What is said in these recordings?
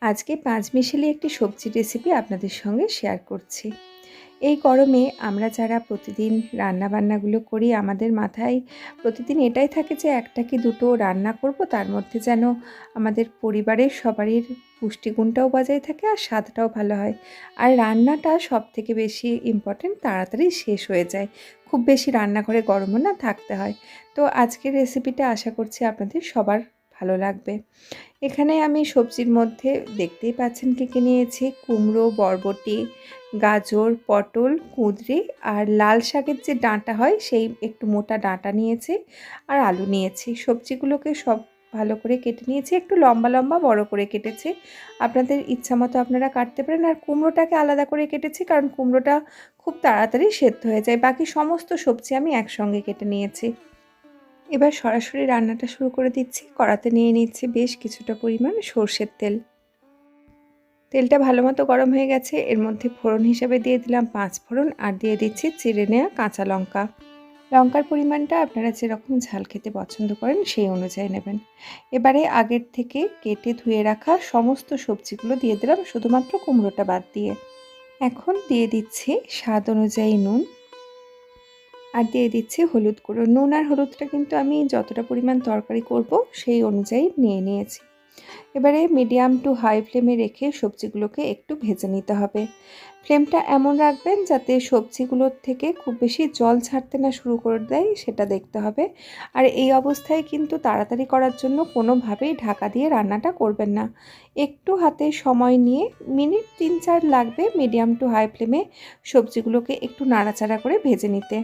আজকে পাঁচমিশালি একটি সবজির রেসিপি আপনাদের সঙ্গে শেয়ার করছি। এই গরমে আমরা যারা প্রতিদিন রান্নাবান্নাগুলো করি আমাদের মাথায় প্রতিদিন এটাই থাকে যে একটা কি দুটো রান্না করব, তার মধ্যে যেন আমাদের পরিবারের সবারই পুষ্টিগুণটাও বজায় থাকে আর স্বাদটাও ভালো হয়। আর রান্নাটা সবথেকে বেশি ইম্পর্ট্যান্ট, তাড়াতাড়ি শেষ হয়ে যায়। খুব বেশি রান্নাঘরে গরমও না থাকতে হয়। তো আজকের রেসিপিটা আশা করছি আপনাদের সবার ভালো লাগবে। এখানে আমি সবজির মধ্যে দেখতেই পাচ্ছেন কী কী নিয়েছি। কুমড়ো, বরবটি, গাজর, পটল, কুঁদরি আর লাল শাকের যে ডাঁটা হয় সেই একটু মোটা ডাঁটা নিয়েছি, আর আলু নিয়েছি। সবজিগুলোকে সব ভালো করে কেটে নিয়েছি, একটু লম্বা লম্বা বড় করে কেটেছি। আপনাদের ইচ্ছা মতো আপনারা কাটতে পারেন। আর কুমড়োটাকে আলাদা করে কেটেছি কারণ কুমড়োটা খুব তাড়াতাড়ি সেদ্ধ হয়ে যায়। বাকি সমস্ত সবজি আমি একসঙ্গে কেটে নিয়েছি। এবার সরাসরি রান্নাটা শুরু করে দিচ্ছি। কড়াতে নিয়ে নিচ্ছি বেশ কিছুটা পরিমাণ সর্ষের তেল। তেলটা ভালো মতো গরম হয়ে গেছে। এর মধ্যে ফোড়ন হিসেবে দিয়ে দিলাম 5 ফোড়ন আর দিয়ে দিচ্ছি চিড়ে নেওয়া কাঁচা লঙ্কা। লঙ্কার পরিমাণটা আপনারা যেরকম ঝাল খেতে পছন্দ করেন সেই অনুযায়ী নেবেন। এবারে আগের থেকে কেটে ধুয়ে রাখা সমস্ত সবজিগুলো দিয়ে দিলাম, শুধুমাত্র কুমড়োটা বাদ দিয়ে। এখন দিয়ে দিচ্ছি স্বাদ অনুযায়ী নুন আর দিয়ে দিচ্ছি হলুদ গুঁড়ো। নুন আর হলুদটা কিন্তু আমি যতটা পরিমাণ তরকারি করব সেই অনুযায়ী নিয়ে নিয়েছি। এবারে মিডিয়াম টু হাই ফ্লেমে রেখে সবজিগুলোকে একটু ভেজে নিতে হবে। ফ্লেমটা এমন রাখবেন যাতে সবজিগুলোর থেকে খুব বেশি জল ছাড়তে না শুরু করে দেয়, সেটা দেখতে হবে। আর এই অবস্থায় কিন্তু তাড়াতাড়ি করার জন্য কোনোভাবেই ঢাকা দিয়ে রান্নাটা করবেন না। একটু হাতে সময় নিয়ে মিনিট 3-4 লাগবে মিডিয়াম টু হাই ফ্লেমে সবজিগুলোকে একটু নাড়াচাড়া করে ভেজে নিতে।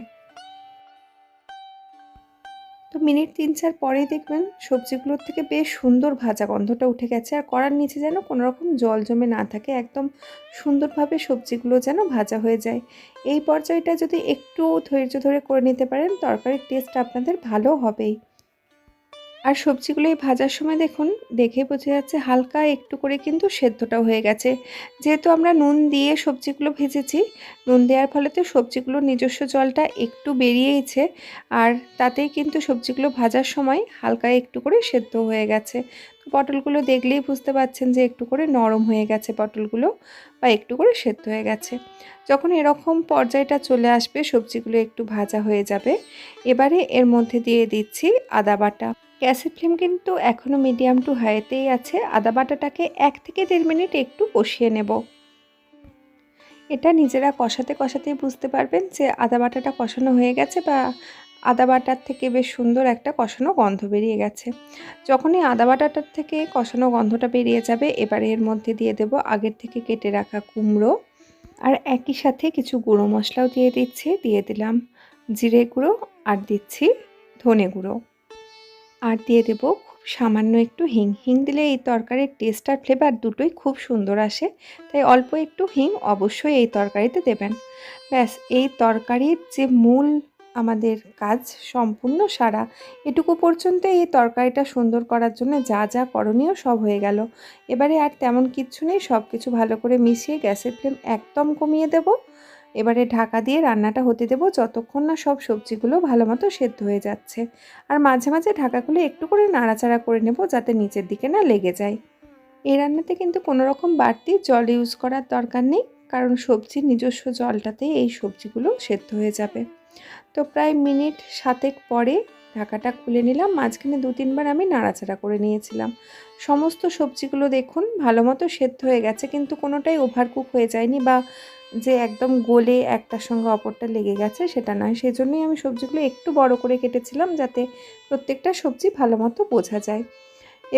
তো মিনিট 3-4 পরেই দেখবেন সবজিগুলোর থেকে বেশ সুন্দর ভাজা গন্ধটা উঠে গেছে, আর কড়ার নিচে যেন কোনো রকম জল জমে না থাকে, একদম সুন্দরভাবে সবজিগুলো যেন ভাজা হয়ে যায়। এই পর্যায়টা যদি একটু ধৈর্য ধরে করে নিতে পারেন, তরকারির টেস্ট আপনাদের ভালো হবেই। আর সবজিগুলো এই ভাজার সময় দেখুন, দেখেই বোঝা যাচ্ছে হালকা একটু করে কিন্তু সেদ্ধটাও হয়ে গেছে। যেহেতু আমরা নুন দিয়ে সবজিগুলো ভেজেছি, নুন দেওয়ার ফলে তো সবজিগুলোর নিজস্ব জলটা একটু বেরিয়েছে, আর তাতেই কিন্তু সবজিগুলো ভাজার সময় হালকা একটু করে সেদ্ধ হয়ে গেছে। তো পটলগুলো দেখলেই বুঝতে পারছেন যে একটু করে নরম হয়ে গেছে পটলগুলো, বা একটু করে সেদ্ধ হয়ে গেছে। যখন এরকম পর্যায়টা চলে আসবে, সবজিগুলো একটু ভাজা হয়ে যাবে, এবারে এর মধ্যে দিয়ে দিচ্ছি আদা বাটা। গ্যাসের ফ্লেম কিন্তু এখনও মিডিয়াম টু হাইতেই আছে। আদা বাটাটাকে 1 থেকে 1.5 মিনিট একটু কষিয়ে নেব। এটা নিজেরা কষাতে কষাতেই বুঝতে পারবেন যে আদা বাটাটা কষানো হয়ে গেছে, বা আদা বাটার থেকে বেশ সুন্দর একটা কষানো গন্ধ বেরিয়ে গেছে। যখনই আদা বাটাটার থেকে কষানো গন্ধটা বেরিয়ে যাবে, এবারে এর মধ্যে দিয়ে দেব আগের থেকে কেটে রাখা কুমড়ো, আর একই সাথে কিছু গুঁড়ো মশলাও দিয়ে দিচ্ছি। দিয়ে দিলাম জিরে গুঁড়ো, আর দিচ্ছি ধনে গুঁড়ো, আর দিয়ে দেব খুব সামান্য একটু হিং। হিং দিলে এই তরকারির টেস্ট আর ফ্লেভার দুটোই খুব সুন্দর আসে, তাই অল্প একটু হিং অবশ্যই এই তরকারিতে দেবেন। ব্যাস, এই তরকারির যে মূল আমাদের কাজ সম্পূর্ণ সারা, এটুকু পর্যন্ত এই তরকারিটা সুন্দর করার জন্য যা যা করণীয় সব হয়ে গেল। এবারে আর তেমন কিচ্ছু নেই, সব কিছু ভালো করে মিশিয়ে গ্যাসের ফ্লেম একদম কমিয়ে দেব। এবারে ঢাকা দিয়ে রান্নাটা হতে দেব যতক্ষণ না সব সবজিগুলো ভালো মতো সেদ্ধ হয়ে যাচ্ছে। আর মাঝে মাঝে ঢাকাগুলো একটু করে নাড়াচাড়া করে নেব যাতে নিচের দিকে না লেগে যায়। এই রান্নাতে কিন্তু কোনো রকম বাড়তি জল ইউজ করার দরকার নেই, কারণ সবজির নিজস্ব জলটাতেই এই সবজিগুলো সেদ্ধ হয়ে যাবে। তো প্রায় মিনিট 7 পরে ঢাকাটা খুলে নিলাম। মাঝখানে 2-3 বার আমি নাড়াচাড়া করে নিয়েছিলাম। সমস্ত সবজিগুলো দেখুন ভালো মতো সেদ্ধ হয়ে গেছে, কিন্তু কোনোটাই ওভারকুক হয়ে যায়নি, বা যে একদম গলে একটার সঙ্গে অপরটা লেগে গেছে সেটা নয়। সেজন্যই আমি সবজিগুলো একটু বড় করে কেটেছিলাম, যাতে প্রত্যেকটা সবজি ভালো মতো বোঝা যায়।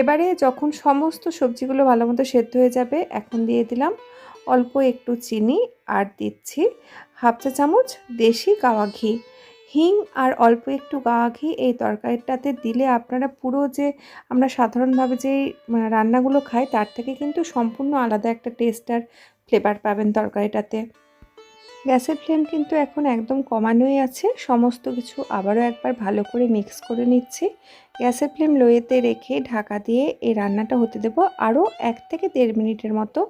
এবারে যখন সমস্ত সবজিগুলো ভালো মতো সেদ্ধ হয়ে যাবে, এখন দিয়ে দিলাম অল্প একটু চিনি, আর দিচ্ছি 1/2 চা চামচ দেশি গাওয়া ঘি। হিং আর অল্প একটু গাওয়া ঘি এই তরকারিটাতে দিলে আপনারা পুরো যে আমরা সাধারণভাবে যেই রান্নাগুলো খাই তার থেকে কিন্তু সম্পূর্ণ আলাদা একটা টেস্ট আর ফ্লেভার পাবেন তরকারিটাতে। গ্যাসের ফ্লেম কিন্তু এখন একদম কমানোই আছে। সমস্ত কিছু আবারও একবার ভালো করে মিক্স করে নিচ্ছি। গ্যাসের ফ্লেম লোয়েতে রেখে ঢাকা দিয়ে এই রান্নাটা হতে দেব আরও 1 থেকে 1.5 মিনিটের মতো,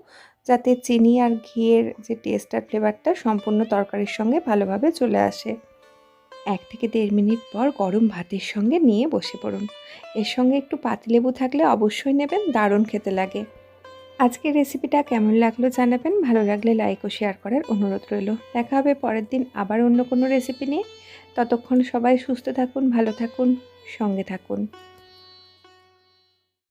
যাতে চিনি আর ঘিয়ের যে টেস্ট আর ফ্লেভারটা সম্পূর্ণ তরকারির সঙ্গে ভালোভাবে চলে আসে। 1 থেকে 1.5 মিনিট পর গরম ভাতের সঙ্গে নিয়ে বসে পড়ুন। এর সঙ্গে একটু পাতিলেবু থাকলে অবশ্যই নেবেন, দারুণ খেতে লাগে। আজকের রেসিপিটা কেমন লাগলো জানাবেন। ভালো লাগলে লাইক ও শেয়ার করার অনুরোধ রইল। দেখা হবে পরের দিন আবার অন্য কোনো রেসিপি নিয়ে। ততক্ষণ সবাই সুস্থ থাকুন, ভালো থাকুন, সঙ্গে থাকুন।